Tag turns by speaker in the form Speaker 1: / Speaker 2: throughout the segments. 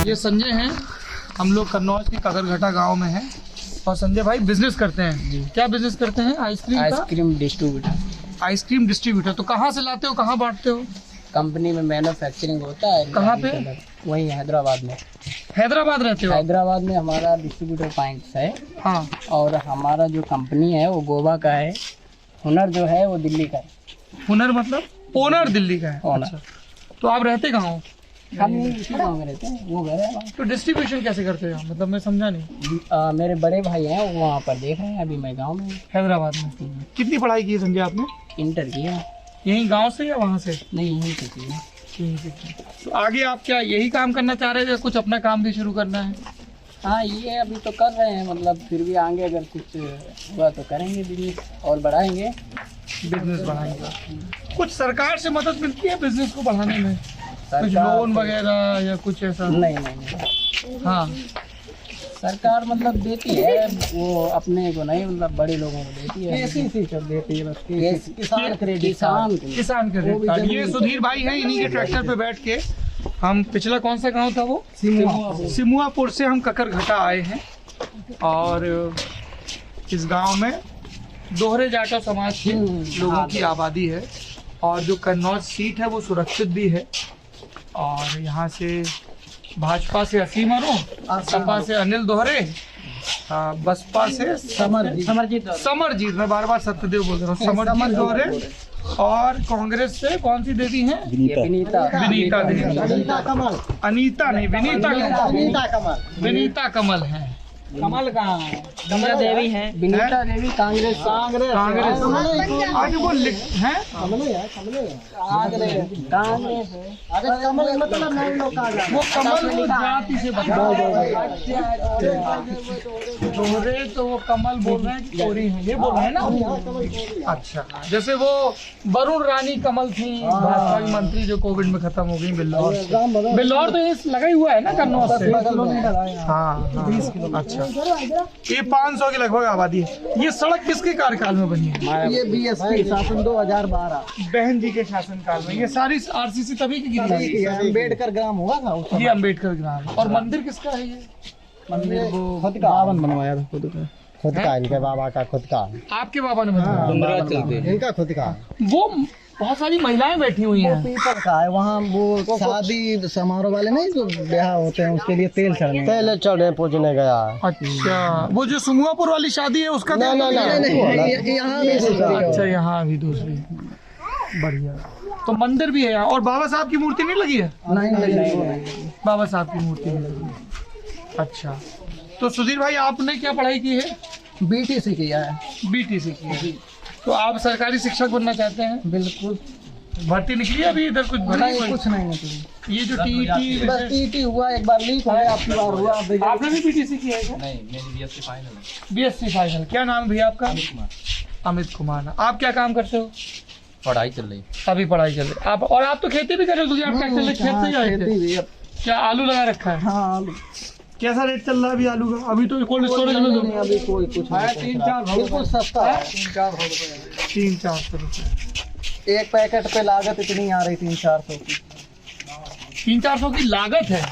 Speaker 1: ये संजय हैं, हम लोग कन्नौज के ककरघटा गांव में हैं और संजय भाई बिजनेस करते हैं। क्या बिजनेस करते हैं?
Speaker 2: Ice cream distributor.
Speaker 1: Ice cream distributor. तो कहाँ से लाते हो, कहाँ बांटते हो?
Speaker 2: कंपनी में मैन्युफैक्चरिंग होता है।
Speaker 1: कहाँ पे?
Speaker 2: वहीं हैदराबाद में।
Speaker 1: हैदराबाद रहते हो?
Speaker 2: हैदराबाद में हमारा डिस्ट्रीब्यूटर पॉइंट्स है।
Speaker 1: हाँ।
Speaker 2: और हमारा जो कंपनी है वो गोवा का है। हुनर जो है वो दिल्ली का है।
Speaker 1: हुनर मतलब ओनर दिल्ली का है।
Speaker 2: ओनर।
Speaker 1: अच्छा। तो आप रहते कहाँ हो?
Speaker 2: हम इसी गाँव में रहते हैं, वो घर है वहाँ।
Speaker 1: तो डिस्ट्रीब्यूशन कैसे करते हो? मतलब मैं समझा नहीं।
Speaker 2: मेरे बड़े भाई हैं वो वहाँ पर देख रहे हैं, अभी मैं गाँव में हूँ।
Speaker 1: हैदराबाद में। कितनी पढ़ाई की है संजय आपने?
Speaker 2: इंटर किया।
Speaker 1: यहीं गांव से या वहाँ से?
Speaker 2: नहीं, यहीं से किया।
Speaker 1: यहीं से किया। तो आगे आप क्या यही काम करना चाह रहे हैं या कुछ अपना काम भी शुरू करना है?
Speaker 2: हाँ, ये अभी तो कर रहे हैं, मतलब फिर भी आगे अगर कुछ हुआ तो करेंगे बिजनेस और बढ़ाएंगे।
Speaker 1: बिजनेस बढ़ाएंगे। कुछ सरकार से मदद मिलती है बिजनेस को बढ़ाने में? कुछ लोन वगैरह या कुछ ऐसा?
Speaker 2: नहीं।
Speaker 1: हाँ,
Speaker 2: सरकार मतलब देती है, वो अपने को नहीं, मतलब बड़े लोगों को देती है। देती है बस। किसान क्रेडिट।
Speaker 1: किसान क्रेडिट कार्ड। ये सुधीर भाई हैं, इन्हीं के ट्रैक्टर पे बैठ के हम, पिछला कौन सा गांव था वो? सिमुआपुर से हम ककरघटा आए हैं और इस गांव में दोहरे जाटव समाज के लोगों की आबादी है और जो कन्नौज सीट है वो सुरक्षित भी है। और यहाँ से भाजपा से असीम अरुण, सपा से अनिल दोहरे, बसपा से समरजीत, मैं बार बार सत्यदेव बोल रहा हूँ, समरजीत दोहरे, और कांग्रेस से कौन सी देवी हैं? विनीता कमल है।
Speaker 2: कमल कहाँ है? विनीता देवी है। विनीता देवी कांग्रेस।
Speaker 1: आज वो हैं वो कमल जाति से दोहरे, तो वो कमल बोल रहे हैं कि चोरी है, ये बोल रहे हैं ना? अच्छा। जैसे वो वरुण रानी कमल थी, भाजपा की मंत्री जो कोविड में खत्म हो गई, बिल्लौर तो ये लगा ही हुआ है ना कन्नौज से। हाँ। अच्छा। ये 500 की लगभग आबादी है। ये सड़क किसके कार्यकाल में बनी है?
Speaker 2: ये बीएसपी शासन 2012
Speaker 1: बहन जी के शासनकाल में। ये सारी आरसीसी तभी की गिरी?
Speaker 2: अम्बेडकर ग्राम हुआ था।
Speaker 1: ये अम्बेडकर ग्राम। और मंदिर किसका है? ये
Speaker 2: मंदिर वो खुद का बनवाया था। खुद का इनके बाबा का खुद का।
Speaker 1: आपके बाबा ने बनवाया?
Speaker 2: इनका खुद का।
Speaker 1: वो बहुत सारी महिलाएं बैठी हुई हैं।
Speaker 2: पीपल का है वहाँ। वो शादी समारोह वाले नहीं जो ब्याह होते हैं उसके लिए तेल चढ़ने पूजने गया।
Speaker 1: अच्छा। वो जो सिमुआपुर वाली शादी है उसका?
Speaker 2: नहीं, यहाँ भी।
Speaker 1: अच्छा, यहाँ भी दूसरी। बढ़िया। तो मंदिर भी है यहाँ। और बाबा साहब की मूर्ति नहीं लगी है?
Speaker 2: नहीं।
Speaker 1: बाबा साहब की मूर्ति नहीं लगी है। अच्छा। तो सुधीर भाई आपने क्या पढ़ाई की है?
Speaker 2: बीटीसी किया है।
Speaker 1: बीटीसी की है। तो आप सरकारी शिक्षक बनना चाहते हैं?
Speaker 2: बिल्कुल।
Speaker 1: भर्ती निकली है अभी इधर? कुछ
Speaker 2: कुछ नहीं निकली।
Speaker 1: ये जो टीईटी,
Speaker 2: बस टीईटी हुआ, एक बार लीक है, आपकी बार हुआ।
Speaker 1: आपने भी बीटीसी किया है क्या?
Speaker 3: नहीं, मेरी बीएससी फाइनल है।
Speaker 1: BSc final. क्या नाम है भैया आपका? अमित कुमार। आप क्या काम करते हो?
Speaker 3: पढ़ाई चल रही।
Speaker 1: अभी पढ़ाई चल रही। आप और आप तो खेती भी कर रहे हो क्योंकि आप ट्रैक्टर लेके खेत से जाए थे। क्या आलू लगा रखा है?
Speaker 2: हाँ, आलू।
Speaker 1: कैसा रेट चल रहा है अभी आलू का? अभी तो कोल्ड स्टोरेज में तो
Speaker 2: अभी कोई कुछ है। 3-4 बिल्कुल सस्ता है।
Speaker 1: 300-400 रुपये
Speaker 2: एक पैकेट पे लागत इतनी आ रही 300-400 की।
Speaker 1: 300-400 की लागत है।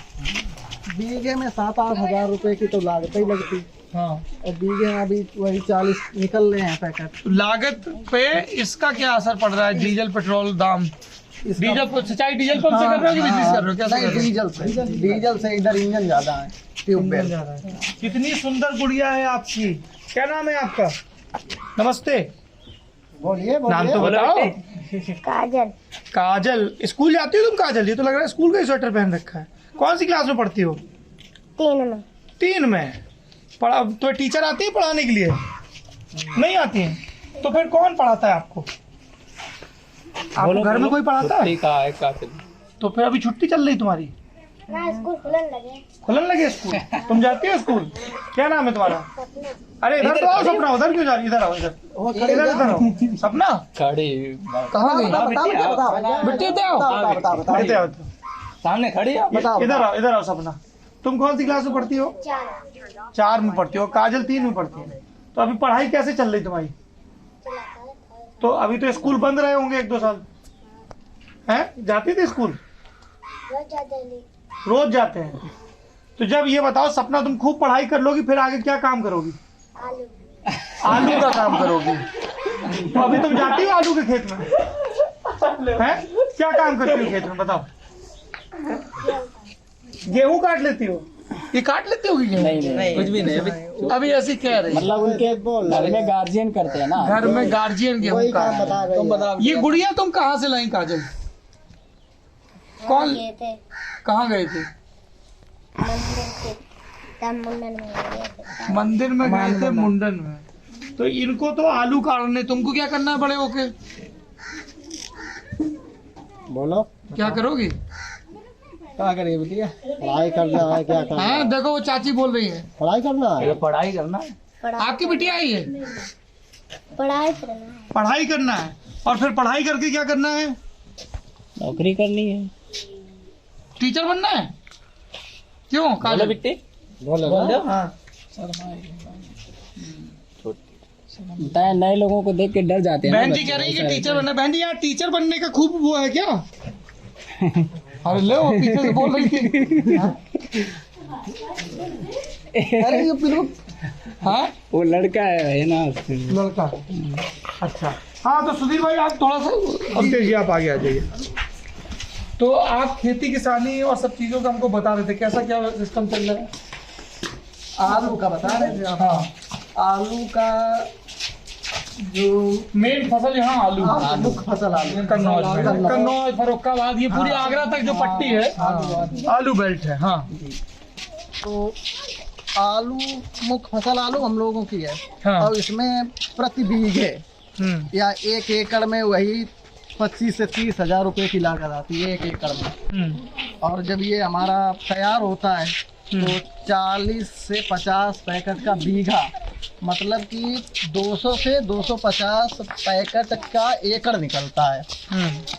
Speaker 2: बीघे में 7-8 हजार रुपए की तो लागत ही लगती।
Speaker 1: हाँ।
Speaker 2: और बीघे में अभी वही 40 निकल रहे हैं पैकेट।
Speaker 1: तो लागत पे इसका क्या असर पड़ रहा है? डीजल पेट्रोल दाम? डीजल सिंचाई डीजल पंप से कर रहे हो कि बिजनेस कर रहे हो? क्या?
Speaker 2: नहीं, डीजल से इधर इंजन ज्यादा है। ट्यूबवेल।
Speaker 1: कितनी सुंदर गुड़िया है आपकी। क्या नाम है आपका? नमस्ते।
Speaker 2: बोलिए।
Speaker 1: नाम तो बताओ।
Speaker 4: काजल।
Speaker 1: काजल। स्कूल जाती हो तुम काजल? ये तो लग रहा है स्कूल का ही स्वेटर पहन रखा है। कौन सी क्लास में पढ़ती हो?
Speaker 4: 3 में।
Speaker 1: 3 में। पढ़ा तो टीचर आती है पढ़ाने के लिए? नहीं आती है। तो फिर कौन पढ़ाता है आपको? आपको घर में कोई पढ़ाता है? तो फिर अभी छुट्टी चल रही तुम्हारी?
Speaker 4: ना, स्कूल खुलन
Speaker 1: लगे स्कूल। तुम जाती हो स्कूल? क्या नाम है तुम्हारा? अरे इधर तो आओ सपना। उधर क्यों जा रही? इधर आओ। इधर आओ सपना।
Speaker 3: कहाँ
Speaker 1: गई?
Speaker 3: सामने खड़ी है।
Speaker 1: इधर आओ सपना। तुम कौन सी क्लास में पढ़ती हो? 4 में पढ़ती हो। काजल 3 में पढ़ती है। तो अभी पढ़ाई कैसे चल रही तुम्हारी? तो अभी तो स्कूल बंद रहे होंगे 1-2 साल हैं? जाती थी स्कूल? रोज जाते हैं। तो जब ये बताओ सपना, तुम खूब पढ़ाई कर लोगी, फिर आगे क्या काम करोगी?
Speaker 4: आलू।
Speaker 1: आलू का काम करोगी। तो अभी तुम जाती हो आलू के खेत में? हैं? क्या काम करती हो खेत में बताओ? गेहूं काट लेती हो? ये काट लेती होगी गेहूं?
Speaker 2: नहीं
Speaker 3: कुछ भी नहीं,
Speaker 1: अभी ऐसी कह रही
Speaker 2: मतलब उनके घर में गार्जियन करते हैं ना,
Speaker 1: घर में गार्जियन गेहूं काट।
Speaker 2: तुम बताओ।
Speaker 1: ये गुड़िया तुम कहाँ से लाई काजल? कौन?
Speaker 4: गए थे
Speaker 1: कहाँ गए थे?
Speaker 4: मंदिर से, तब मुंडन में गए थे।
Speaker 1: मंदिर में गए थे, मुंडन में। तो इनको तो आलू काटने, तुमको क्या करना है बड़े होके?
Speaker 2: बोलो
Speaker 1: क्या करोगी?
Speaker 2: क्या करेंगे बेटिया? पढ़ाई करना है, क्या करना है?
Speaker 1: हाँ देखो वो चाची बोल रही है
Speaker 2: पढ़ाई करना है।
Speaker 3: पढ़ाई करना है।
Speaker 1: आपकी बिटिया आई है?
Speaker 4: पढ़ाई करना है।
Speaker 1: पढ़ाई करना है। और फिर पढ़ाई करके क्या करना है?
Speaker 2: नौकरी करनी है।
Speaker 1: टीचर बनना है? क्यों काजल?
Speaker 3: बिट्टी
Speaker 2: बोलो
Speaker 1: हाँ।
Speaker 2: बताए, नए लोगों को देख के डर जाते हैं ना
Speaker 1: बहन जी
Speaker 2: बच्चे।
Speaker 1: कह रही है कि टीचर बनना है। बहन जी यार टीचर बनने का खूब वो है क्या? अरे ले वो पीछे से बोल रही थी।
Speaker 2: अरे ये बिल्कुल
Speaker 1: हाँ
Speaker 2: वो लड़का है ना,
Speaker 1: लड़का। अच्छा हाँ, तो सुधीर भाई आप थोड़ा सा अब तेजी आप आगे आ जाइए। तो आप खेती किसानी और सब चीजों का हमको बता रहे थे, कैसा क्या सिस्टम चल रहा है?
Speaker 2: आलू का बता रहे थे आप।
Speaker 1: हाँ,
Speaker 2: आलू का जो
Speaker 1: मेन फसल यहाँ आलू है।
Speaker 2: मुख्य फसल आलू।
Speaker 1: कन्नौज, फर्रुखाबाद, ये पूरी आगरा तक जो पट्टी है आलू बेल्ट है। हाँ
Speaker 2: तो आलू मुख्य फसल आलू हम लोगों की है।
Speaker 1: हाँ।
Speaker 2: और इसमें प्रति बीघे या 1 एकड़ में वही 25 से 30 हजार रुपए की लागत आती है 1 एकड़ में। और जब ये हमारा तैयार होता है तो 40 से 50 पैकेट का बीघा, मतलब कि 200 से 250 पैकेट का एकड़ निकलता है।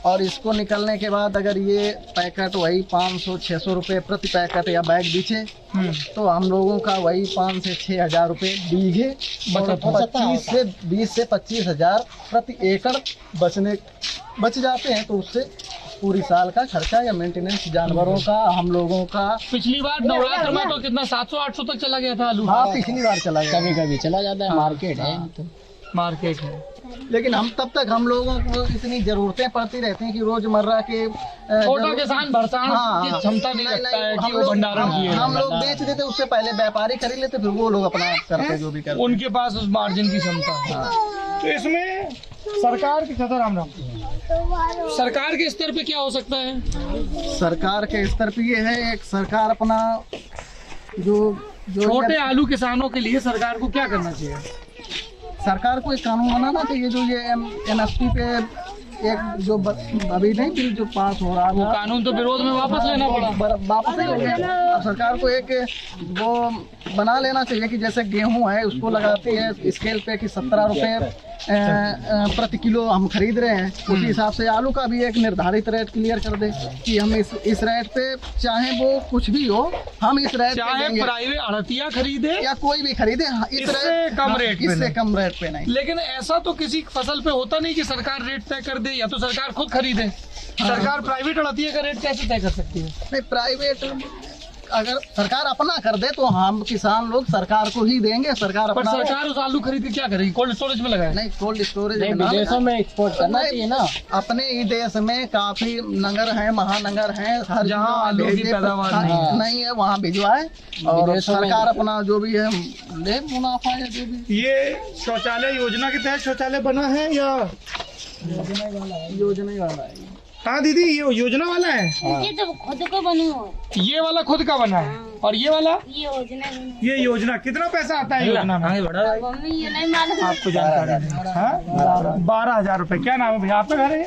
Speaker 2: और इसको निकलने के बाद अगर ये पैकेट वही 500-600 रुपये प्रति पैकेट या बैग बिछे तो हम लोगों का वही 5 से 6 हजार रुपये बीघे
Speaker 1: बचत होता है।
Speaker 2: 20 से 25 हजार प्रति एकड़ बच जाते हैं। तो उससे पूरी साल का खर्चा या मेंटेनेंस जानवरों का, हम लोगों का।
Speaker 1: पिछली बार नवरात्र में तो कितना 700-800 तक चला गया था आलू।
Speaker 2: हाँ, पिछली बार चला गया। कभी कभी चला जाता है, मार्केट है तो।
Speaker 1: मार्केट है।
Speaker 2: लेकिन हम तब तक हम लोगों को इतनी जरूरतें पड़ती रहती हैं कि रोजमर्रा के
Speaker 1: छोटा किसान भरसाण की क्षमता नहीं रखता है कि वो भंडारण किए।
Speaker 2: हम लोग बेच देते, उससे पहले व्यापारी खरीद लेते, फिर वो लोग अपना करते जो भी करते।
Speaker 1: उनके पास उस मार्जिन की क्षमता है। तो इसमें सरकार की राम सरकार के स्तर पे क्या हो सकता है?
Speaker 2: सरकार के स्तर पे ये है, एक सरकार अपना जो
Speaker 1: छोटे आलू किसानों के लिए सरकार को क्या करना चाहिए?
Speaker 2: सरकार को एक कानून बनाना चाहिए जो ये NSP पे एक जो अभी नहीं बिल जो पास हो रहा
Speaker 1: वो
Speaker 2: था,
Speaker 1: कानून तो विरोध में वापस लेना पड़ा।
Speaker 2: वापस ही हो गया। अब सरकार को एक वो बना लेना चाहिए कि जैसे गेहूं है उसको लगाती है स्केल पे कि 17 रुपये प्रति किलो हम खरीद रहे हैं, उसी हिसाब से आलू का भी एक निर्धारित रेट क्लियर कर दे कि हम इस रेट पे, चाहे वो कुछ भी हो, हम इस रेट पे
Speaker 1: चाहे
Speaker 2: देंगे।
Speaker 1: प्राइवेट आढ़तिया खरीदे
Speaker 2: या कोई भी खरीदे,
Speaker 1: इससे कम रेट पे
Speaker 2: इससे
Speaker 1: नहीं।
Speaker 2: कम रेट पे नहीं।
Speaker 1: लेकिन ऐसा तो किसी फसल पे होता नहीं कि सरकार रेट तय कर दे या तो सरकार खुद खरीदे। सरकार प्राइवेट आढ़तिया का रेट कैसे तय कर सकती है?
Speaker 2: नहीं, प्राइवेट अगर सरकार अपना कर दे तो हम किसान लोग सरकार को ही देंगे। सरकार
Speaker 1: पर
Speaker 2: अपना
Speaker 1: सरकार उस आलू खरीद के क्या करेगी? कोल्ड स्टोरेज में लगाए?
Speaker 2: नहीं, कोल्ड स्टोरेज
Speaker 3: विदेशों में एक्सपोर्ट करना चाहिए ना।
Speaker 2: अपने ही देश में काफी नगर हैं, महानगर हैं, हर
Speaker 1: जहाँ आलू की पैदावार
Speaker 2: नहीं है वहाँ भिजवाए और सरकार अपना जो भी है ले मुनाफा या जो भी।
Speaker 1: ये शौचालय योजना के तहत शौचालय बना है या
Speaker 2: योजना ही वाला है?
Speaker 1: हाँ दीदी, ये योजना वाला है।
Speaker 4: ये तो खुद को बनी हो,
Speaker 1: ये वाला खुद का बना है और ये वाला,
Speaker 4: ये योजना बनी।
Speaker 1: ये योजना कितना पैसा आता है योजना में?
Speaker 4: मम्मी ये नहीं मालूम।
Speaker 1: आपको जानकारी है? 12,000 रुपए। क्या नाम है भैया आपका? घर है?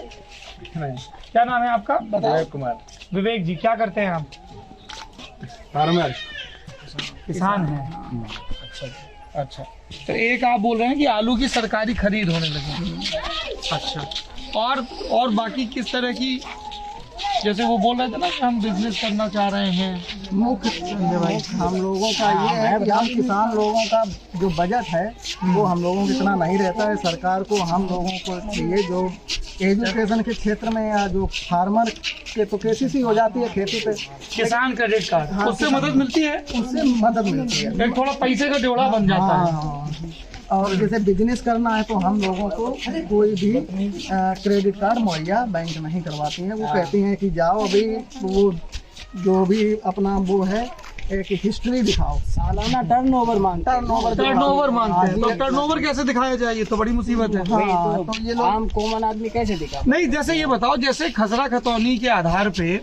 Speaker 1: क्या नाम है आपका?
Speaker 3: विवेक कुमार।
Speaker 1: विवेक जी, क्या करते हैं आप?
Speaker 3: फार्मर।
Speaker 1: किसान हैं। अच्छा, तो एक आप बोल रहे हैं कि आलू की सरकारी खरीद होने लगी। अच्छा, और बाकी किस तरह की जैसे वो बोल रहे थे ना कि हम बिजनेस करना चाह रहे हैं।
Speaker 2: मुख्य हम लोगों का ये है कि हम किसान लोगों का जो बजट है वो हम लोगों को इतना नहीं रहता है। सरकार को हम लोगों को चाहिए जो एजुकेशन के क्षेत्र में या जो फार्मर के तो केसीसी हो जाती है खेती पे,
Speaker 1: किसान क्रेडिट कार्ड,
Speaker 2: हाँ,
Speaker 1: उससे मदद मिलती है,
Speaker 2: उससे मदद मिलती है।
Speaker 1: एक थोड़ा पैसे का ड्योढ़ा बन जाता है।
Speaker 2: हाँ, और जैसे बिजनेस करना है तो हम लोगों को कोई भी क्रेडिट कार्ड मुहैया बैंक नहीं करवाती है। वो कहती हैं कि जाओ अभी वो जो भी अपना वो है एक हिस्ट्री दिखाओ, सालाना टर्नओवर मांगते हैं।
Speaker 1: तो टर्नओवर कैसे दिखाया जाए, ये तो बड़ी मुसीबत है।
Speaker 2: हाँ, तो ये लोग
Speaker 3: कॉमन आदमी कैसे दिखा?
Speaker 1: नहीं, जैसे ये बताओ, जैसे खसरा खतौनी के आधार पे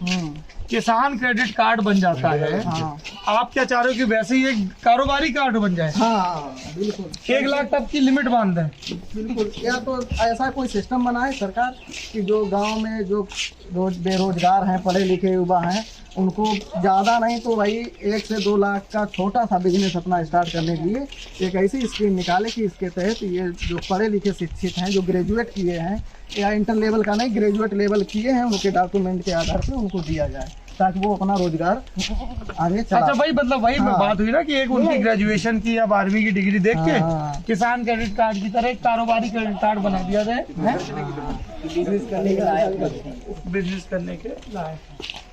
Speaker 1: किसान क्रेडिट कार्ड बन जाता है,
Speaker 2: हाँ,
Speaker 1: आप क्या चाह रहे हो कि वैसे ही एक कारोबारी कार्ड बन जाए?
Speaker 2: हाँ बिल्कुल
Speaker 1: 1 लाख तक की लिमिट बांध दें।
Speaker 2: बिल्कुल, या तो ऐसा कोई सिस्टम बनाए सरकार कि जो गांव में जो बेरोजगार हैं, पढ़े लिखे युवा हैं, उनको ज़्यादा नहीं तो भाई 1 से 2 लाख का छोटा सा बिजनेस अपना स्टार्ट करने के लिए एक ऐसी स्कीम निकाले कि इसके तहत ये जो पढ़े लिखे शिक्षित हैं, जो ग्रेजुएट किए हैं या इंटर लेवल का नहीं, ग्रेजुएट लेवल किए हैं, उनके डॉक्यूमेंट के आधार पर उनको दिया जाए ताकि वो अपना रोजगार आगे चला।
Speaker 1: अच्छा भाई, मतलब वही
Speaker 2: हाँ।
Speaker 1: बात हुई ना कि एक उनकी ग्रेजुएशन की या 12वीं की डिग्री देख के
Speaker 2: हाँ।
Speaker 1: किसान क्रेडिट कार्ड की तरह एक कारोबारी क्रेडिट कार्ड बना दिया जाए, बिजनेस करने के लायक।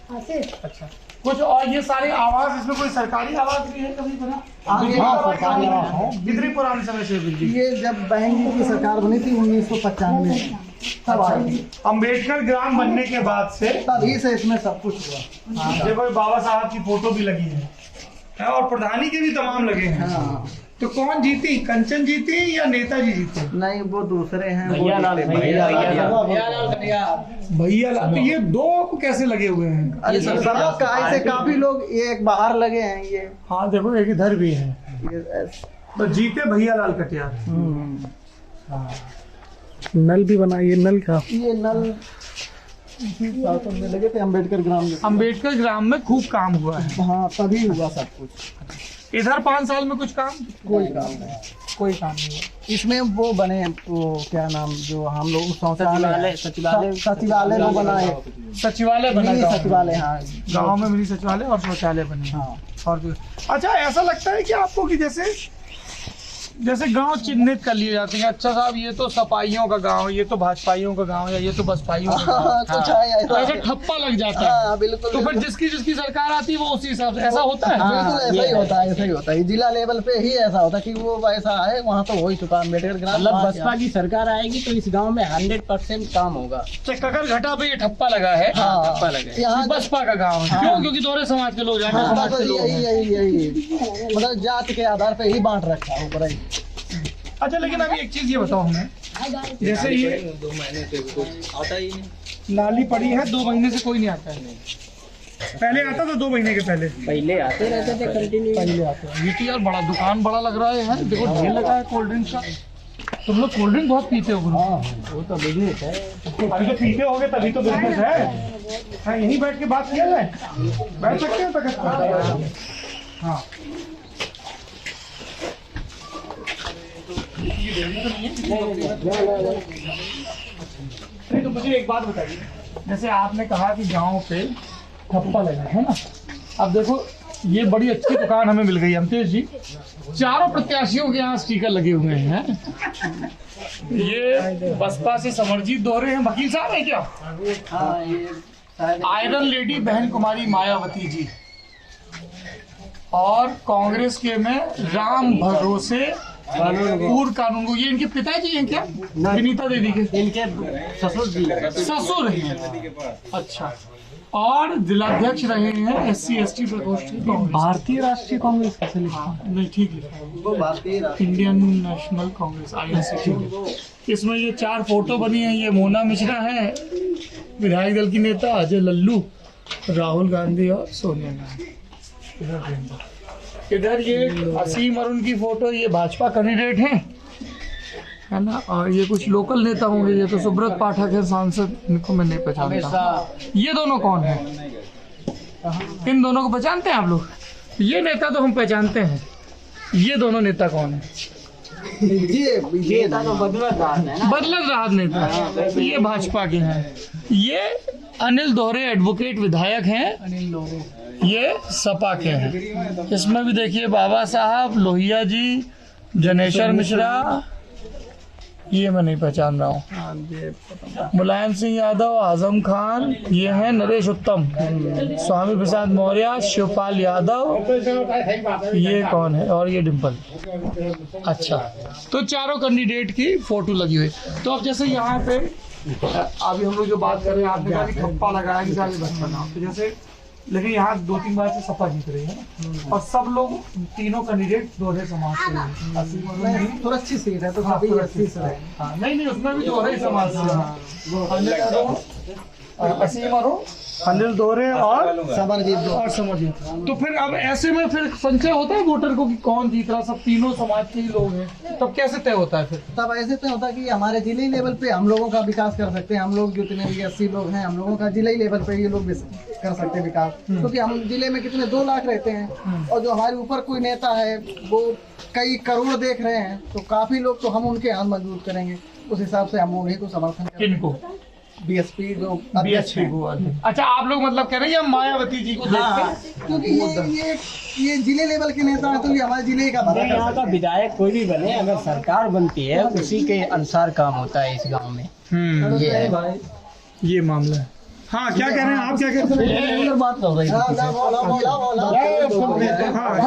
Speaker 1: अच्छा, कुछ और ये सारे आवास, इसमें कोई सरकारी आवास भी है कभी बना?
Speaker 2: सरकारी आवास है।
Speaker 1: कितनी पुराने समय से बिल्डिंग?
Speaker 2: ये जब बैंक की सरकार बनी थी 1995 में, तब आई,
Speaker 1: अम्बेडकर ग्राम बनने के बाद से
Speaker 2: तभी से इसमें सब कुछ हुआ।
Speaker 1: देखो बाबा साहब की फोटो भी लगी है और प्रधानी के भी तमाम लगे हैं।
Speaker 2: हाँ।
Speaker 1: तो कौन जीती, कंचन जीती या नेताजी जीते?
Speaker 2: नहीं, वो दूसरे हैं,
Speaker 3: भैया लाल,
Speaker 1: भैया लाल। तो ये दो कैसे लगे हुए हैं?
Speaker 2: अरे सड़क का ऐसे काफी लोग ये एक बाहर लगे हैं ये।
Speaker 1: हाँ देखो, एक इधर भी है।
Speaker 2: ये ऐसे।
Speaker 1: तो जीते भैया लाल कटियार।
Speaker 3: नल भी बना, ये नल का
Speaker 2: ये नल इसी शासन में लगे थे अम्बेडकर ग्राम में।
Speaker 1: अम्बेडकर ग्राम में खूब काम हुआ है।
Speaker 2: हाँ, तभी हुआ सब कुछ।
Speaker 1: इधर 5 साल में कुछ काम?
Speaker 2: कोई काम नहीं,
Speaker 1: कोई काम नहीं हुआ।
Speaker 2: इसमें वो बने, वो क्या नाम, जो हम लोग सचिवालय वो बनाए,
Speaker 1: सचिवालय बना
Speaker 2: मिनी
Speaker 1: गाँव में।
Speaker 2: सचिवालय। हाँ,
Speaker 1: गाँव में मिनी सचिवालय और शौचालय बने।
Speaker 2: हाँ।
Speaker 1: और अच्छा, ऐसा लगता है कि आपको कि जैसे गांव चिन्हित कर लिए जाते हैं, अच्छा साहब ये तो सपाइयों का गांव, ये तो भाजपाइयों का गांव, या ये तो बसपाइयों का गांव,
Speaker 2: कुछ है
Speaker 1: तो
Speaker 2: ऐसा।
Speaker 1: ऐसे ठप्पा लग जाता है।
Speaker 2: हाँ, बिल्कुल।
Speaker 1: तो फिर जिसकी सरकार आती है वो उसी हिसाब से ऐसा होता है।
Speaker 2: बिल्कुल ऐसा ही होता है, ऐसा ही होता है। जिला लेवल पे ही ऐसा होता है कि वो ऐसा है, वहाँ तो हो ही चुका अम्बेडकर ग्राम।
Speaker 3: मतलब बसपा की सरकार आएगी तो इस गांव में 100% काम होगा।
Speaker 1: ककर घटा पे ये ठप्पा लगा है,
Speaker 2: हाँ, यहाँ
Speaker 1: बसपा का गाँव है। क्यों? क्योंकि दोनों समाज के लोग जाते हैं,
Speaker 2: हाँ,
Speaker 1: समाज
Speaker 2: तो
Speaker 1: के लोग हैं।
Speaker 2: यही मतलब जात के आधार पे ही बांट रखा है ऊपर ही।
Speaker 1: अच्छा, लेकिन अभी एक चीज ये बताओ हमें, जैसे ये 2 महीने से कुछ आता ही नहीं, नाली पड़ी है, 2 महीने से कोई नहीं आता है। पहले आता था 2 महीने के पहले
Speaker 3: आते रहते थे कंटिन्यू।
Speaker 1: पहले आते हैं। ये तो यार बड़ा दुकान बड़ा लग रहा है, देखो ढेर लगा है कोल्ड ड्रिंक का। तुम लोग कोल्ड ड्रिंक बहुत पीते हो गुरु।
Speaker 3: वो तो बिजनेस है।
Speaker 1: अभी तो पीते होगे तभी तो बिजनेस है। हाँ, यहीं बैठ के बात किया जाए, बैठ सकते हैं तक। हाँ, नहीं तो मुझे एक बात बताइए, जैसे आपने कहा कि गांव पे ठप्पा लगा है ना, अब देखो ये बड़ी अच्छी दुकान हमें मिल गई अमतेश जी, चारों प्रत्याशियों के यहाँ स्टिकर लगे हुए हैं। ये बसपा से समरजीत दोहरे हैं, वकील साहब है क्या? आयरन लेडी बहन कुमारी मायावती जी, और कांग्रेस के में राम भरोसे पूर्व कानून को, ये इनके पिताजी हैं क्या? विनीता देवी के
Speaker 3: इनके
Speaker 1: ससुर हैं। अच्छा, और जिलाध्यक्ष रहे हैं SC ST प्रकोष्ठ। भारतीय राष्ट्रीय कांग्रेस कैसे लिखा? नहीं, ठीक लिखा है,
Speaker 2: वो भारतीय
Speaker 1: इंडियन नेशनल कांग्रेस INC। इसमें ये 4 फोटो बनी है, ये मोना मिश्रा है विधायक दल की नेता, अजय लल्लू, राहुल गांधी और सोनिया गांधी। इधर ये असीम अरुण की फोटो, ये भाजपा कैंडिडेट हैं, है ना, और ये कुछ लोकल नेता होंगे। ये तो सुब्रत पाठक है सांसद, इनको मैं नहीं पहचानता। ये दोनों कौन है? इन दोनों को पहचानते हैं आप लोग? ये नेता तो हम पहचानते हैं, ये दोनों नेता कौन है?
Speaker 2: ये
Speaker 3: तो बदलत रहा है ना,
Speaker 1: बदलत राहत नेता, ये भाजपा के हैं। ये अनिल दोहरे एडवोकेट विधायक हैं,
Speaker 2: अनिल लोरे।
Speaker 1: ये सपा के हैं। इसमें भी देखिए बाबा साहब, लोहिया जी, जनेश्वर मिश्रा, ये मैं नहीं पहचान रहा हूँ,
Speaker 2: हाँ ये पता
Speaker 1: मुलायम सिंह यादव, आजम खान, ये हैं नरेश उत्तम, स्वामी प्रसाद मौर्य, शिवपाल यादव, ये कौन है, और ये डिम्पल। अच्छा, तो चारों कैंडिडेट की फोटो लगी हुई। तो अब जैसे यहाँ पे अभी हम लोग जो बात कर रहे हैं, आपने कहा कि ठप्पा लगाया कि सारे बचपन नाम, तो जैसे लेकिन यहाँ 2-3 बार से सपा जीत रही है ना, और सब लोग तीनों कैंडिडेट दोहरे समाज से हैं।
Speaker 2: सुरक्षित सीट है तो काफी अच्छी से रहे।
Speaker 1: हाँ, नहीं उसमें भी दोहरे समाज से हैं। असीम अरुण, अनिल दोहरे और समरजीत। तो फिर अब ऐसे में फिर संचय होता है वोटर को कि कौन जीत रहा, सब तीनों समाज के ही लोग हैं, तब कैसे तय होता है फिर?
Speaker 2: तब ऐसे तय होता है कि हमारे जिले लेवल पे हम लोगों का विकास कर सकते हैं। हम लोग जितने भी 80 लोग हैं, हम लोगों का जिले लेवल पे ये लोग कर सकते हैं विकास, क्योंकि हम जिले में कितने 2 लाख रहते हैं, और जो हमारे ऊपर कोई नेता है वो कई करोड़ देख रहे हैं, तो काफी लोग तो हम उनके हाथ मजबूत करेंगे। उस हिसाब से हम उन्हीं को समर्थन करेंगे।
Speaker 1: किनको?
Speaker 2: बीएसपी जो
Speaker 1: बीएसपी को। अच्छा, आप लोग मतलब कह रहे हैं मायावती जी को देखते हैं?
Speaker 2: क्योंकि ये जिले लेवल के नेता हैं, तो ये हमारे जिले का भला
Speaker 3: यहाँ का विधायक कोई भी बने, अगर सरकार बनती है उसी के अनुसार काम होता है इस गांव में।
Speaker 2: ये है
Speaker 3: भाई,
Speaker 1: ये मामला है। हाँ, क्या कह रहे हैं आप? क्या कहते हैं?
Speaker 3: बात कर रही है।
Speaker 1: हाँ,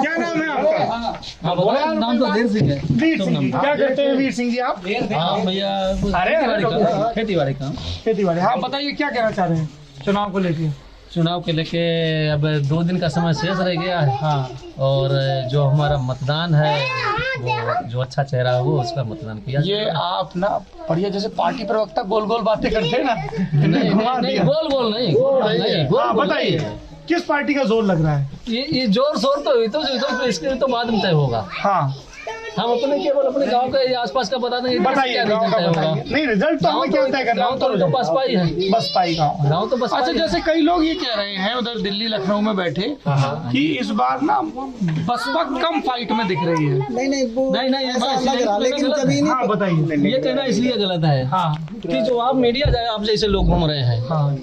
Speaker 1: क्या नाम है आपका?
Speaker 3: नाम तो वीर सिंह है।
Speaker 1: वीर सिंह जी। क्या करते हैं वीर सिंह जी आप?
Speaker 3: हाँ भैया,
Speaker 1: अरे
Speaker 3: खेती बाड़ी काम।
Speaker 1: खेती बाड़ी। हाँ, बताइए क्या कहना चाह रहे हैं चुनाव को लेके?
Speaker 3: चुनाव के लेके अब 2 दिन का समय शेष रह गया है। हाँ, और जो हमारा मतदान है वो जो अच्छा चेहरा है वो उसका मतदान किया।
Speaker 1: ये आप ना बढ़िया जैसे पार्टी प्रवक्ता गोल गोल बातें करते हैं ना,
Speaker 3: नहीं, गोल नहीं,
Speaker 1: बताइए किस पार्टी का जोर लग रहा है?
Speaker 3: ये जोर शोर तो इसके तो बाद में तय होगा।
Speaker 1: हाँ,
Speaker 3: हम अपने केवल अपने गांव के आसपास का बता देंगे।
Speaker 1: बताइए गाँव का बताइए। नहीं, रिजल्ट तो हमें क्या तय करना है?
Speaker 3: तो बसपा ही है,
Speaker 1: बसपा ही गाँव
Speaker 3: तो बसपा।
Speaker 1: अच्छा, जैसे कई लोग ये कह रहे हैं उधर दिल्ली लखनऊ में बैठे कि इस बार ना बसपा कम फाइट में दिख रही है।
Speaker 3: नहीं
Speaker 2: ऐसा लग रहा, लेकिन कभी
Speaker 1: हाँ, बताइए।
Speaker 3: ये कहना इसलिए गलत है
Speaker 1: हाँ,
Speaker 3: कि जो आप मीडिया जाए, आप जैसे लोग घूम रहे हैं,
Speaker 1: हाँ,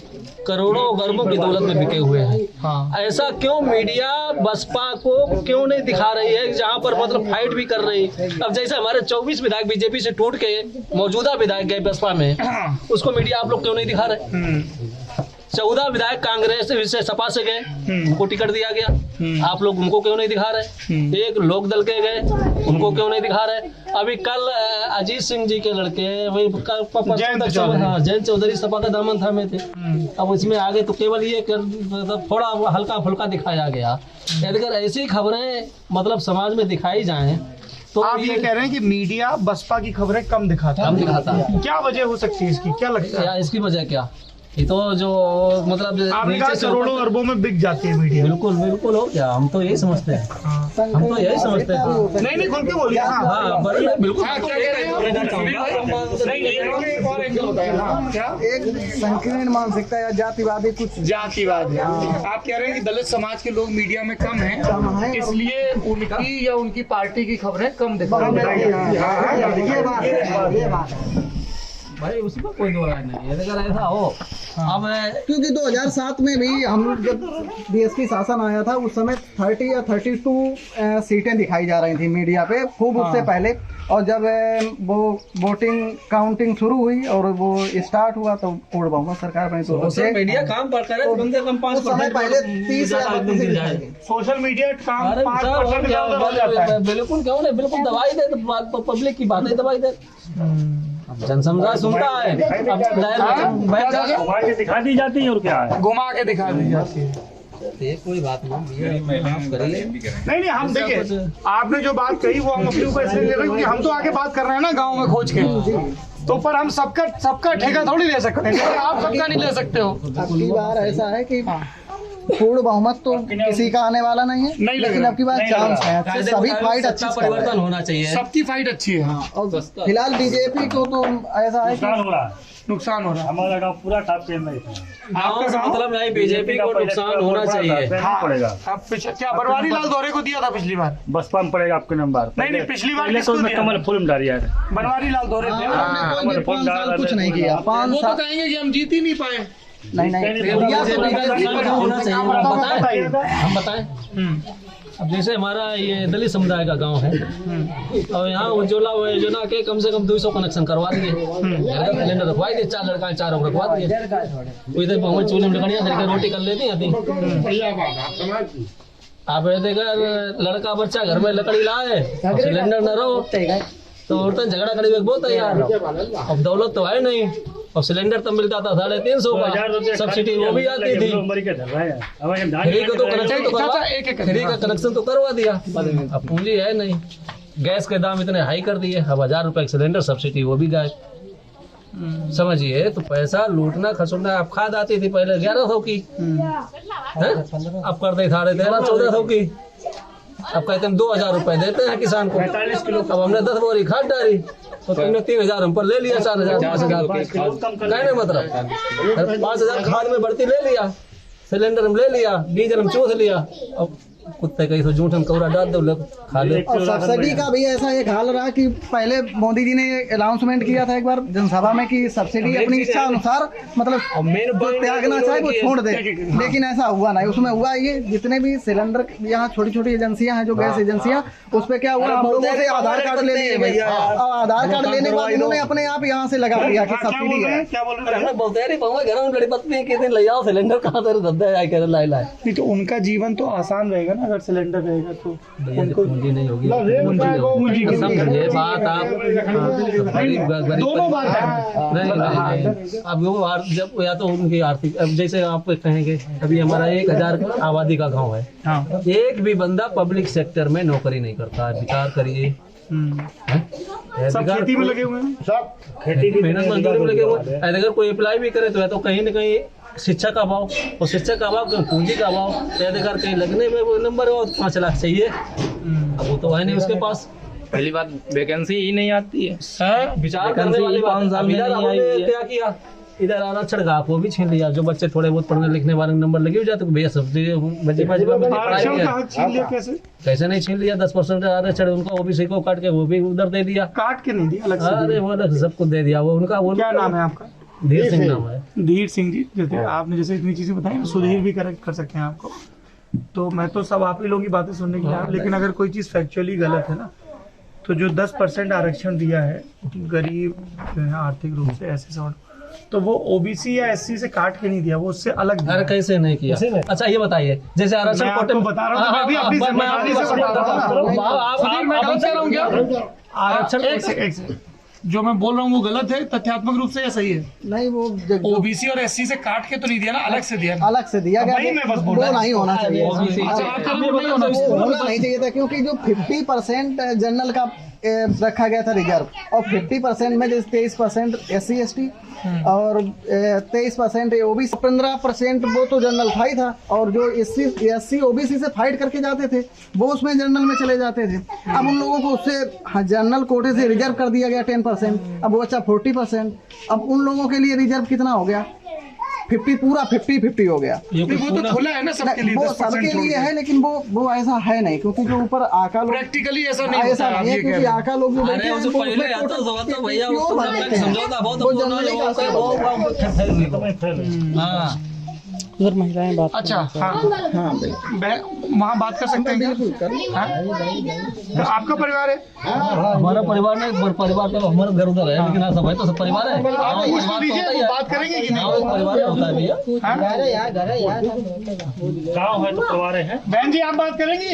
Speaker 3: करोड़ों अरबों की दौलत में बिके हुए हैं।
Speaker 1: हाँ,
Speaker 3: ऐसा क्यों मीडिया बसपा को क्यों नहीं दिखा रही है जहाँ पर मतलब फाइट भी कर रही है? अब जैसे हमारे 24 विधायक बीजेपी से टूट के मौजूदा विधायक गए बसपा में, उसको मीडिया आप लोग क्यों नहीं दिखा रहे? 14 विधायक कांग्रेस से सपा से गए, उनको टिकट दिया गया, आप लोग उनको क्यों नहीं दिखा रहे? एक लोक दल के गए, उनको क्यों नहीं दिखा रहे? अभी कल अजीत सिंह जी के लड़के जयंत चौधरी सपा का दामन थामे थे, अब इसमें आगे तो केवल ये थोड़ा हल्का फुल्का दिखाया गया। अगर ऐसी खबरें मतलब समाज में दिखाई जाएं तो
Speaker 1: आप ये कह रहे हैं कि मीडिया बसपा की खबरें कम दिखाता है। क्या वजह हो सकती है इसकी? क्या लगता है
Speaker 3: इसकी वजह क्या? ये तो जो मतलब
Speaker 1: आपने कहा करोड़ों अरबों में बिक जाती है मीडिया।
Speaker 3: बिल्कुल हो क्या? हम तो यही समझते हैं, हम तो यही समझते हैं।
Speaker 1: नहीं खुल के बोलिए। हाँ,
Speaker 3: बढ़िया, बिल्कुल।
Speaker 2: एक संकीर्ण मानसिकता या जातिवादी कुछ
Speaker 1: जातिवाद है। आप कह रहे हैं कि दलित समाज के लोग मीडिया में कम हैं, इसलिए उनकी या उनकी पार्टी की खबरें कम दिखाई
Speaker 3: भाई, उसमें कोई दो राय नहीं है। अगर ऐसा हो अब,
Speaker 2: क्योंकि 2007 में भी हम जब बीएसपी शासन आया था उस समय 30 या 32 सीटें दिखाई जा रही थी मीडिया पे खूब उससे पहले, और जब वो वोटिंग काउंटिंग शुरू हुई और वो स्टार्ट हुआ तो पूर्ण बहुमत सरकार बनी। तो
Speaker 3: मीडिया काम पर करे कम से कम 5%
Speaker 2: पहले 30 या 32
Speaker 1: सोशल मीडिया काम
Speaker 3: 5%। बिल्कुल क्यों नहीं, बिल्कुल दवाई दे तो पब्लिक की बातें दवाई दे, जनसमुदाय सुनता है।
Speaker 5: घुमा के दिखा दी जाती है और क्या है?
Speaker 1: घुमा के दिखा दी जाती है।
Speaker 3: कोई बात
Speaker 1: नहीं, हम देखिए आपने जो बात कही वो हम अपने ऊपर इसलिए ले रहे हैं क्योंकि हम तो आके बात कर रहे हैं ना गांव में खोज के, तो पर हम सबका ठेका थोड़ी ले सकते हैं, आप सबका नहीं ले सकते हो।
Speaker 2: अब की बार ऐसा है कि पूर्ण बहुमत तो किसी का आने वाला नहीं है, लेकिन अब की बात चांस है, सभी फाइट अच्छी
Speaker 3: परिवर्तन होना चाहिए,
Speaker 1: सबकी फाइट अच्छी है।
Speaker 2: और फिलहाल बीजेपी को तो ऐसा है
Speaker 1: नुकसान हो रहा है।
Speaker 5: हमारा गाँव पूरा टॉप के अंदर
Speaker 3: आपका मतलब नहीं, बीजेपी को नुकसान होना चाहिए।
Speaker 5: पड़ेगा।
Speaker 1: क्या बनवारी लाल दोहरे को दिया था पिछली बार?
Speaker 5: बसपा में पड़ेगा आपके नंबर।
Speaker 1: नहीं, पिछली बार
Speaker 5: कमल फूल में डाली यार,
Speaker 1: बनवारी लाल दोहरे थे।
Speaker 2: 5 साल कुछ नहीं किया, 5
Speaker 1: वो तो
Speaker 2: साल
Speaker 1: कहेंगे कि हम जीत ही नहीं पाए।
Speaker 2: नहीं दिया तो
Speaker 3: होना चाहिए। हम बताएं अब जैसे हमारा ये दलित समुदाय का गांव है और यहाँ उज्ज्वला योजना के कम से कम 200 कनेक्शन करवा दिए, सिलेंडर रखवा दिए, 4 लड़का 4 रखवा दिए। इधर बहुमत चूल्हे में लकड़ियाँ रोटी कर लेती आती। आप देखा लड़का बच्चा घर में लकड़ी लाए सिलेंडर न रहो तो औरतें झगड़ा करेंगे बहुत है यार। अब दौलत तो है नहीं और सिलेंडर तब मिलता था 350 का, सब्सिडी वो भी आती थी। फ्री का तो कनेक्शन तो करवा दिया, अब पूंजी है नहीं। गैस के दाम इतने हाई कर दिए, अब 1000 रुपए सिलेंडर सब्सिडी वो भी गायब। समझिए तो पैसा लूटना खसुटना। अब खाद आती थी पहले 1100 की, अब कर दे 1300-1400 की। अब कहते हम 2000 रुपए देते हैं किसान को। अब हमने 10 बोरी खाद डाली तो तुमने 3000 हम पर ले लिया, 4000 5000 कहने मतलब 5000 खाद में बढ़ती ले लिया, सिलेंडर हम ले लिया, डीजल हम चूस लिया। अब कुत्ते कहीं तो झूठ हम कौरा डाल दो लोग खा ले।
Speaker 2: और सब्सिडी का भी ऐसा एक हाल रहा कि पहले मोदी जी ने अनाउंसमेंट किया था एक बार जनसभा में कि सब्सिडी अपनी इच्छा अनुसार मतलब जो त्यागना चाहे वो छोड़ दे, लेकिन ऐसा हुआ नहीं। उसमें हुआ ये जितने भी सिलेंडर यहाँ छोटी छोटी एजेंसियां हैं जो गैस एजेंसियां, उस पर क्या हुआ हम लोगों से आधार कार्ड ले लिए भैया, और आधार कार्ड लेने के बाद उन्होंने अपने आप यहाँ से लगा दिया कि सब्सिडी है।
Speaker 3: सिलेंडर कहाँ
Speaker 1: नहीं तो उनका जीवन तो आसान रहेगा ना अगर सिलेंडर रहेगा तो उनको
Speaker 3: पूंजी नहीं होगी। समझिए बात आप
Speaker 1: दोनों बात
Speaker 3: नहीं। अब वो जब या तो उनकी आर्थिक, अब जैसे आप कहेंगे अभी हमारा 1000 आबादी का गांव है,
Speaker 1: हाँ।
Speaker 3: एक भी बंदा पब्लिक सेक्टर में नौकरी नहीं करता है। विचार करिए,
Speaker 1: सब खेती में लगे हुए हैं, सब
Speaker 3: खेती मेहनत मजदूरी में लगे हुए हैं। अगर कोई अप्लाई भी करे तो या तो कहीं न कहीं शिक्षा का अभाव, और शिक्षा का अभाव पूंजी का अभाव, अगर कहीं लगने में वो नंबर 5 लाख चाहिए, अब वो तो है नहीं उसके पास।
Speaker 6: पहली बात वैकेंसी ही नहीं आती है,
Speaker 3: विचार करने वाली बात। क्या किया, इधर आरक्षण का वो भी छीन लिया। जो बच्चे थोड़े बहुत पढ़ने लिखने वाले नंबर लगे हो जाते भैया सब्सिडी कैसे नहीं छीन लिया। 10% आरक्षण उनको ओबीसी को काट के वो भी उधर दे दिया,
Speaker 1: काट के नहीं दिया अलग से।
Speaker 3: अरे वो अलग सबको दे दिया। वो उनका वो
Speaker 1: क्या नाम है आपका?
Speaker 3: धीर सिंह नाम है।
Speaker 1: धीर सिंह जी, जैसे आपने जैसे इतनी चीजें बताई, सुधीर भी कर सकते हैं आपको। तो मैं तो सब आप ही लोगों की बातें सुनने के लिए आया, लेकिन अगर कोई चीज फैक्चुअली गलत है ना, तो जो 10% आरक्षण दिया है गरीब जो है आर्थिक रूप से ऐसे तो वो ओबीसी या एससी से काट के नहीं दिया, वो उससे अलग दिया।
Speaker 3: अरे कैसे नहीं किया? अच्छा ये बताइए, जैसे आरक्षण कोटे में
Speaker 1: बता रहा हूँ, मैं भी अपनी जिम्मेदारी से बता रहा हूँ। आरक्षण जो मैं बोल रहा हूँ वो गलत है तथ्यात्मक रूप से या सही है?
Speaker 2: नहीं, वो
Speaker 1: ओबीसी और एससी से काट के तो नहीं दिया ना, अलग से दिया।
Speaker 2: अलग से दिया गया, वो नहीं होना चाहिए। होना नहीं चाहिए था, क्योंकि जो 50% जनरल का रखा गया था रिजर्व, और 50% में जैसे 23% SC ST और 23% ओबीसी, 15% वो तो जनरल था ही था, और जो SC OBC से फाइट करके जाते थे वो उसमें जनरल में चले जाते थे। अब उन लोगों को उससे जनरल कोटे से रिजर्व कर दिया गया 10%, अब वो अच्छा 40%। अब उन लोगों के लिए रिजर्व कितना हो गया? 50 हो गया।
Speaker 1: वो तो खुला है ना सबके लिए,
Speaker 2: वो सबके लिए है, लेकिन वो ऐसा है नहीं, क्योंकि जो ऊपर आका लोग
Speaker 1: प्रैक्टिकली ऐसा नहीं
Speaker 2: है, क्योंकि आका लोग जो बैठे हैं वो
Speaker 6: उधर महिलाएं बात।
Speaker 1: अच्छा, हाँ वहाँ बात कर सकते हैं क्या? तो आपका परिवार है?
Speaker 3: हमारा परिवार नहीं, परिवार तो हमारा घर उधर है, लेकिन सब है तो सब परिवार है।
Speaker 1: बात करेंगे कि नहीं?
Speaker 3: परिवार होता है भैया,
Speaker 5: गाँव है तो परिवार है।
Speaker 1: बहन जी आप बात करेंगी?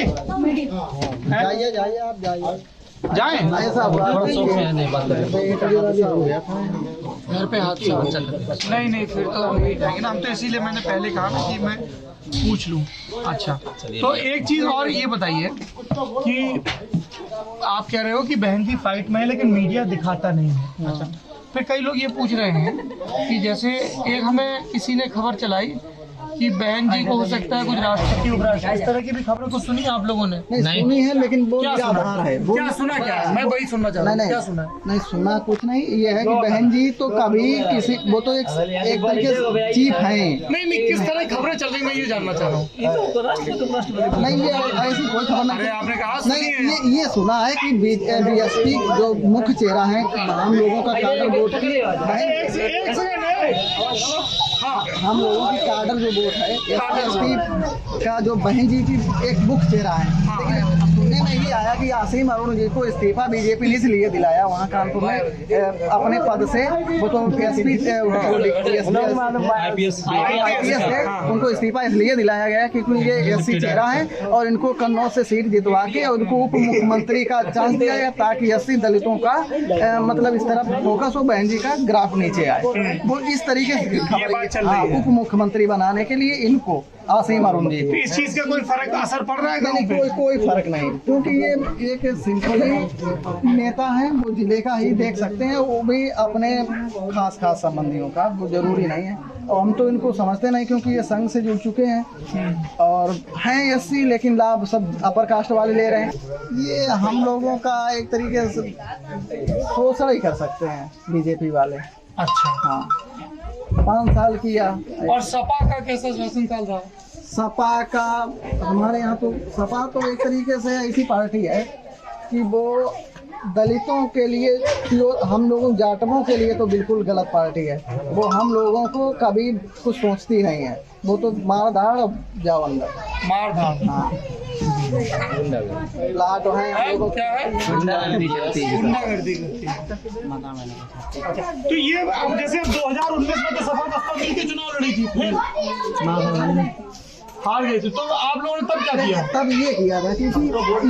Speaker 2: जाइए आप जाइए,
Speaker 1: जाएं?
Speaker 2: ऐसा
Speaker 3: बड़ा शौक है नहीं बात करें।
Speaker 1: घर पे हाथ से नहीं फिर तो नहीं जाएंगे ना हम तो, इसीलिए मैंने पहले कहा ना कि मैं पूछ लूं। अच्छा, तो एक चीज और ये बताइए कि आप कह रहे हो कि बहन जी फाइट में है लेकिन मीडिया दिखाता नहीं है। अच्छा, फिर कई लोग ये पूछ रहे हैं कि जैसे एक हमें किसी ने खबर चलाई कि बहन जी को हो सकता है कुछ राष्ट्रपति उपराष्ट्रपति, इस तरह की भी खबरों को सुनी आप लोगों ने?
Speaker 2: नहीं सुनी है, लेकिन वो
Speaker 1: क्या
Speaker 2: आधार है वो
Speaker 1: क्या सुना, क्या है? मैं वही सुनना चाह रहा हूँ, क्या सुना है?
Speaker 2: नहीं सुना कुछ नहीं, ये है कि बहन जी तो कभी किसी, वो तो एक तरीके से चीफ है।
Speaker 1: नहीं किस तरह की खबरें चल रही, मैं ये जानना चाह रहा हूँ।
Speaker 2: नहीं ये ऐसी कोई खबर नहीं।
Speaker 1: आपने कहा
Speaker 2: नहीं ये सुना है कि बीएसपी जो मुख्य चेहरा है, हम लोगों का कार्डर वोट हम लोगों की कार्डर जो वोट है एसपी का जो बहन जी की एक मुख्य चेहरा है। लेकिन सुनने में ये आया कि आसिम अरुण जी को इस्तीफा बीजेपी ने इसलिए दिलाया वहाँ कानपुर में अपने पद से, वो तो एसपी IPS थे, उनको इस्तीफा इसलिए दिलाया गया क्योंकि ये एससी चेहरा है और इनको कन्नौज से सीट जितवा के और उनको उप मुख्यमंत्री का चांस दिया गया ताकि 80 दलितों का मतलब इस तरफ फोकस हो, बहन जी का ग्राफ नीचे आए। वो इस तरीके से उप मुख्यमंत्री बनाने के लिए इनको आसिम अरुण जी,
Speaker 1: इस चीज का कोई फर्क असर पड़ रहा है?
Speaker 2: नहीं कोई फर्क नहीं, क्योंकि ये एक सिंपल ही नेता है, वो जिले का ही देख सकते हैं, वो भी अपने खास संबंधियों का, वो जरूरी नहीं है। और हम तो इनको समझते नहीं क्योंकि ये संघ से जुड़ चुके हैं और हैं एससी, लेकिन लाभ सब अपर कास्ट वाले ले रहे हैं। ये हम लोगों का एक तरीके से शोषण ही कर सकते हैं बीजेपी वाले।
Speaker 1: अच्छा,
Speaker 2: हाँ 5 साल किया।
Speaker 1: और सपा का कैसा शासनकाल रहा?
Speaker 2: सपा का हमारे यहाँ तो सपा तो एक तरीके से ऐसी पार्टी है कि वो दलितों के लिए, हम लोगों जाटवों के लिए तो बिल्कुल गलत पार्टी है। वो हम लोगों को कभी कुछ सोचती नहीं है, वो तो मार धाड़ जाओ अंदर,
Speaker 1: मार धाड़।
Speaker 2: हाँ लाट है हम लोगों
Speaker 1: क्या है, गुंडागर्दी करती है। तो ये अब जैसे 2019 में तो सपा बसपा मिलकर चुनाव लड़ी थी, फिर हार गई थी, तो आप लोगों ने तब क्या किया?
Speaker 2: तब ये किया था क्योंकि इन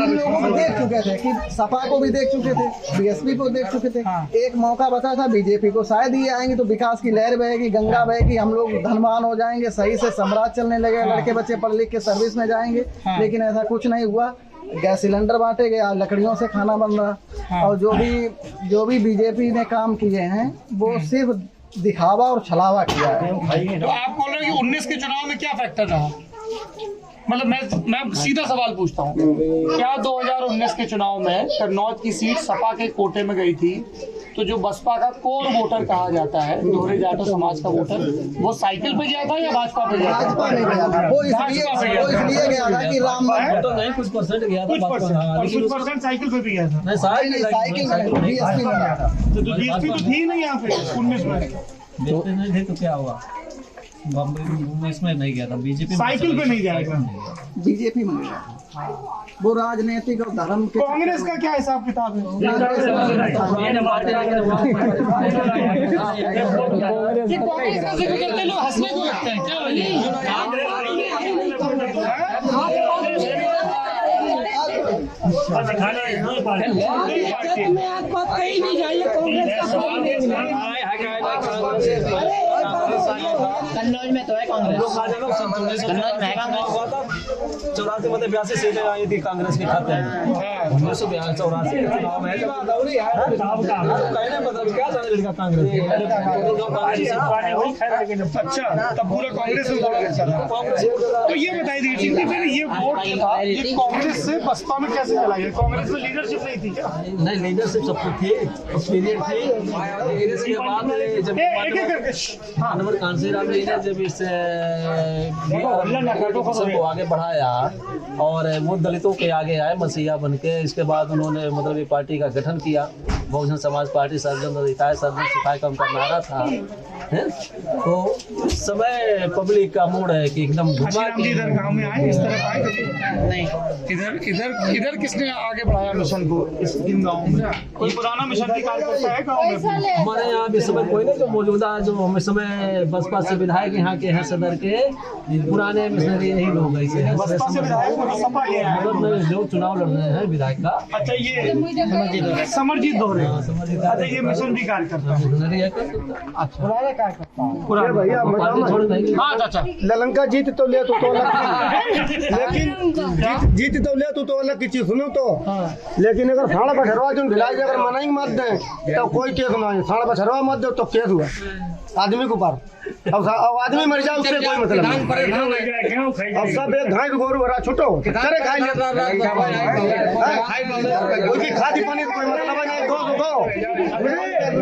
Speaker 2: लोगों को देख चुके थे कि सपा को भी देख चुके थे, बीएसपी को देख चुके थे। एक मौका बचा था बीजेपी को, शायद ये आएंगे तो विकास की लहर बहेगी, गंगा बहेगी, हम लोग धनवान हो जाएंगे, सही से साम्राज्य चलने लगेगा, लड़के बच्चे पढ़ लिख के सर्विस में जाएंगे। लेकिन ऐसा कुछ नहीं हुआ, गैस सिलेंडर बांटे गए, लकड़ियों से खाना बन रहा। और जो भी बीजेपी ने काम किए हैं वो सिर्फ दिखावा और छलावा किया है।
Speaker 1: तो आप बोल रहे हो कि 19 के चुनाव में क्या फैक्टर रहा? मतलब मैं सीधा सवाल पूछता हूँ, क्या 2019 के चुनाव में कन्नौज की सीट सपा के कोटे में गई थी, तो जो बसपा का कोर वोटर कहा जाता है, दोहरे जाटो समाज का वोटर, वो साइकिल पे गया था या भाजपा पे गया था?
Speaker 2: भाजपा नहीं गया था, वो इसलिए गया था कि राम
Speaker 3: तो नहीं, कुछ परसेंट गया था,
Speaker 1: कुछ परसेंट साइकिल पे भी गया था।
Speaker 3: नहीं
Speaker 2: साइकिल बीएसपी में गया था।
Speaker 1: तो बीएसपी तो थी नहीं यहाँ पे 19 में,
Speaker 3: नहीं थे तो क्या हुआ? बॉम्बे इसमें नहीं गया था, बीजेपी
Speaker 1: साइकिल पे नहीं जाएगा,
Speaker 2: बीजेपी में गया। वो राजनीतिक और धर्म के।
Speaker 1: कांग्रेस का क्या हिसाब किताब है? कांग्रेस ऐसे करते लोग हंसने को लगता है क्या?
Speaker 6: कन्नौज में तो है कांग्रेस, कन्नौज में है कांग्रेस।
Speaker 3: 84 में 82 सीटें आई थी कांग्रेस के खाते में। 1982 के चुनाव में मतलब क्या जाने लड़का कांग्रेस।
Speaker 1: अच्छा, तब पूरा कांग्रेस में वोट गिरता था। तो ये बताइए दीजिए कि फिर ये वोट था, ये कांग्रेस से बसपा में कैसे चला गया? कांग्रेस में लीडरशिप नहीं थी क्या?
Speaker 3: नहीं, लीडरशिप सब कुछ थी, एक्सपीरियंस थी। इसके बाद जब नंबर कांसीराम जी ने जब इस सबको आगे बढ़ाया और वो दलितों के आगे आए मसीहा बन के, इसके बाद उन्होंने मतलब ये पार्टी का गठन किया, बहुजन समाज पार्टी सर्वजन हिताय सर्वजन सिखाए का उनका नारा था। तो उस समय पब्लिक का मूड है कि एकदम
Speaker 1: इधर गांव में आए, इस तरफ आए नहीं, इधर किसने आगे बढ़ाया मिशन को? इन गाँव में कोई पुराना मिशन की कार्यकर्ता है गाँव में?
Speaker 3: हमारे यहाँ इस समय कोई नहीं, जो मौजूदा जो इस समय बसपा से विधायक यहाँ के हैं सदर के पुराने मिशनरी यही लोग ऐसे हैं।
Speaker 1: बसपा से विधायक
Speaker 3: मतलब जो चुनाव लड़ रहे हैं विधायक का।
Speaker 1: अच्छा, ये समरजीत दोहरे, अच्छा ये मिशन भी कार्यकर्ता है।
Speaker 7: ललंका जीत तो ले तो अलग, लेकिन जीत तो ले तो अलग की चीज सुनो तो। लेकिन अगर साढ़ा बछरवा जो भिलाई अगर मनाई मत दे तो कोई केस नहीं, साढ़ा बछरवा मत दो तो केस हुआ। आदमी के ऊपर। अब आदमी मर जाए उससे कोई मतलब नहीं। अब सब एक घाई गोरू भरा छुटो करे खाई ले कोई खादी पानी कोई मतलब नहीं। दो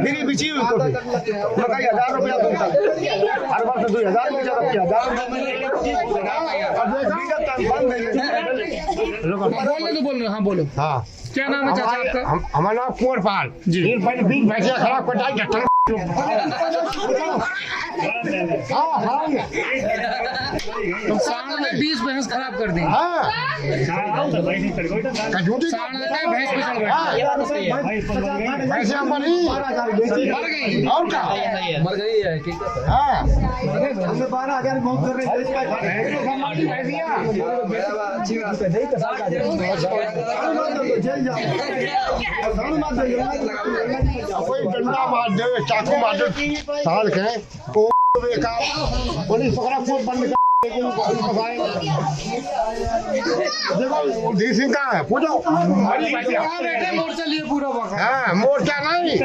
Speaker 7: फिर बिची को मकाई 1000 रुपया दूंगा हर बार से 2000 में ज्यादा 1000
Speaker 1: बोल रहे हाँ बोलो।
Speaker 7: हाँ
Speaker 1: क्या नाम है चाचा आपका?
Speaker 7: हमारा नाम कुंवर पाल जी। पहले 20 भैंसिया खराब कटाई हाँ
Speaker 1: तो सांड ने 20 भैंस खराब कर दी।
Speaker 7: हाँ
Speaker 1: सांड ने भैंस पे चढ़ गया।
Speaker 7: भैंसिया मरी
Speaker 1: मर गई
Speaker 7: और क्या
Speaker 3: मर गई है कि
Speaker 7: हाँ
Speaker 2: हमने 12,000 बहुत कर रहे
Speaker 7: कोई डंडा मार दे चाकू मार दे साल के को बेकार पुलिस पकड़ा कोई बंद कर देखो डी सिंह का है पूछो
Speaker 1: बेटे मोर्चा लिए पूरा वक्त।
Speaker 7: हाँ मोर्चा नहीं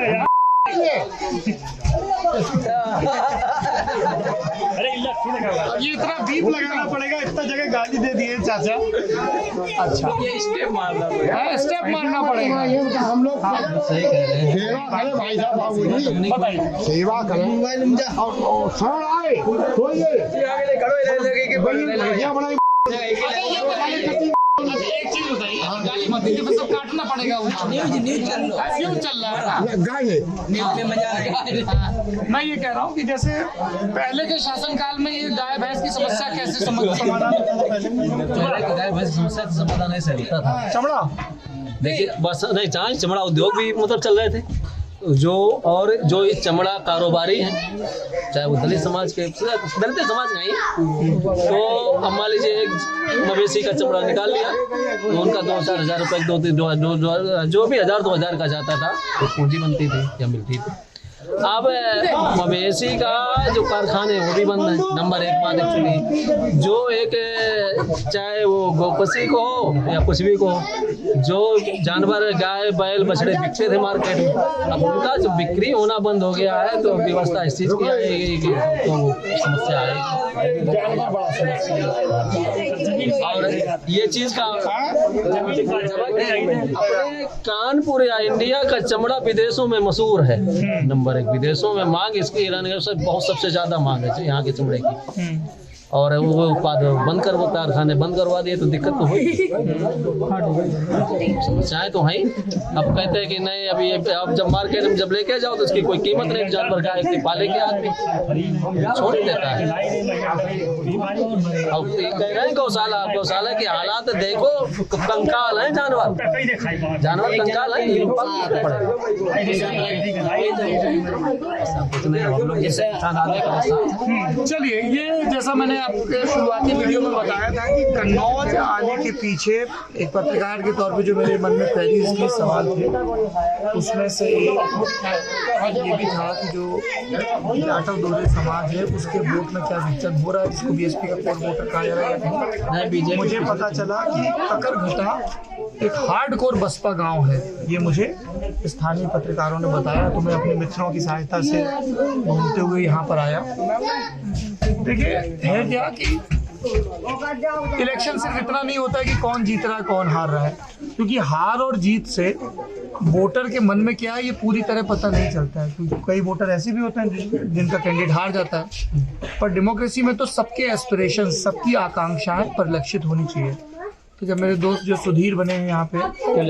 Speaker 1: ये इतना बीप लगाना पड़ेगा, इतना जगह गाली दे दिए चाचा। अच्छा
Speaker 3: ये स्टेप मारना
Speaker 1: स्टेप मारना पड़ेगा।
Speaker 7: हम लोग
Speaker 3: सही कह रहे हैं।
Speaker 7: सेवा करें भाई साहब बाबूजी
Speaker 1: बताइए
Speaker 7: सेवा करें और शरण आए सोइए भैया बनाई
Speaker 1: एक चीज बताइए, गाली मत दीजिए, सब काटना पड़ेगा। न्यूज़ चल रहा है
Speaker 7: गाइए
Speaker 1: मैं ये कह रहा हूँ कि जैसे पहले के शासनकाल में ये गाय भैंस की समस्या कैसे समाधान?
Speaker 3: गाय भैंस समस्या का समाधान ऐसे होता था।
Speaker 1: चमड़ा
Speaker 3: देखिए बस नहीं चाहे चमड़ा उद्योग भी मतलब चल रहे थे जो ये चमड़ा कारोबारी हैं चाहे वो दलित समाज के दलित समाज का ही तो अब मान लीजिए एक मवेशी का चमड़ा निकाल लिया तो उनका 2-4 हज़ार रुपये जो भी 1,000-2,000 का जाता था तो पूंजी बनती थी या मिलती थी। अब मवेशी का जो कारखाने वो भी बंद है। नंबर 1 बात एक्चुअली जो एक चाहे वो गोपसी को हो या कुछ भी को हो जो जानवर गाय बैल बछड़े बिकते थे मार्केट में अब उनका जो बिक्री होना बंद हो गया है तो व्यवस्था इस चीज़ की आएगी कि तो समस्या आएगी। और ये चीज़ का अपने कानपुर या इंडिया का चमड़ा विदेशों में मशहूर है। नंबर 1 विदेशों में मांग इसकी ईरान बहुत सबसे ज्यादा मांग है यहाँ के चमड़े की। और वो उत्पाद बंद कर वो कारखाने बंद करवा दिए तो दिक्कत तो हुई। समस्याएं तो हैं। अब कहते हैं कि नहीं अभी अब जब मार्केट में जब लेके जाओ तो इसकी कोई कीमत नहीं। जानवर का एक पाले के आदमी छोड़ देता है। अब कह रहे हैं गौशाला के हालात देखो कंकाल है जानवर कंकाल है।
Speaker 1: चलिए ये जैसा मैंने आपके शुरुआती वीडियो में बताया था कि कन्नौज आने के पीछे एक पत्रकार के तौर पे जो मेरे मन में पहली इसकी सवाल थे उसमें से ये भी था कि जो जाटव दोहरे समाज है उसके वोट में क्या दिक्कत हो रहा है जिसको बीएसपी का कोर वोटर कहा जा रहा है। मुझे पता चला कि ककरघटा एक हार्डकोर बसपा गांव है। ये मुझे स्थानीय पत्रकारों ने बताया तो मैं अपने मित्रों की सहायता से घूमते हुए यहाँ पर आया। देखिए है क्या कि इलेक्शन सिर्फ इतना नहीं होता है कि कौन जीत रहा है कौन हार रहा है, क्योंकि हार और जीत से वोटर के मन में क्या है ये पूरी तरह पता नहीं चलता है। क्योंकि कई वोटर ऐसे भी होते हैं जिनका कैंडिडेट हार जाता है। पर डेमोक्रेसी में तो सबके एस्पिरेशन सबकी आकांक्षाएं परिलक्षित होनी चाहिए। तो जब मेरे दोस्त जो सुधीर बने हैं यहाँ पे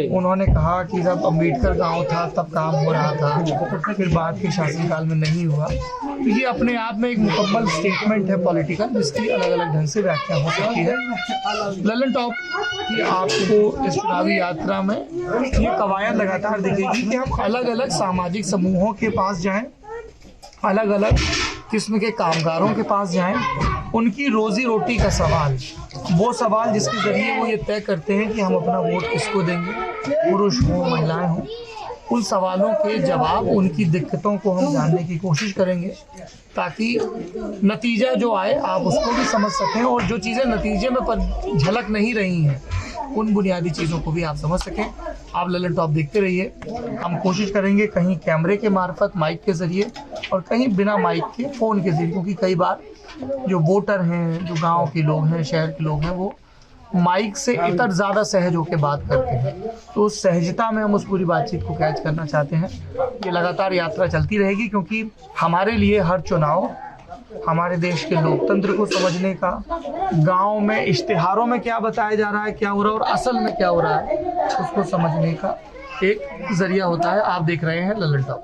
Speaker 1: उन्होंने कहा कि जब अम्बेडकर गांव था तब काम हो रहा था फिर बाद के शासनकाल में नहीं हुआ, तो ये अपने आप में एक मुकम्मल स्टेटमेंट है पॉलिटिकल जिसकी अलग अलग ढंग से व्याख्या हो सकती है। ललन टॉप की आपको इस चुनावी यात्रा में ये कवायद लगातार दिखेगी कि हम अलग अलग सामाजिक समूहों के पास जाएं, अलग अलग किस्म के कामगारों के पास जाएं, उनकी रोजी रोटी का सवाल, वो सवाल जिसके ज़रिए वो ये तय करते हैं कि हम अपना वोट किसको देंगे, पुरुष हो महिलाएं हों, उन सवालों के जवाब उनकी दिक्कतों को हम जानने की कोशिश करेंगे ताकि नतीजा जो आए आप उसको भी समझ सकें और जो चीज़ें नतीजे में झलक नहीं रही हैं उन बुनियादी चीज़ों को भी आप समझ सकें। आप ललन टॉप देखते रहिए। हम कोशिश करेंगे कहीं कैमरे के मार्फत माइक के ज़रिए और कहीं बिना माइक के फ़ोन के जरिए, क्योंकि कई बार जो वोटर हैं, जो गांव के लोग हैं, शहर के लोग हैं, वो माइक से इतर ज़्यादा सहज होकर बात करते हैं। तो उस सहजता में हम उस पूरी बातचीत को कैच करना चाहते हैं। ये लगातार यात्रा चलती रहेगी, क्योंकि हमारे लिए हर चुनाव हमारे देश के लोकतंत्र को समझने का, गांव में इश्तिहारों में क्या बताया जा रहा है, क्या हो रहा है और असल में क्या हो रहा है, उसको समझने का एक जरिया होता है। आप देख रहे हैं लल्लन टॉप।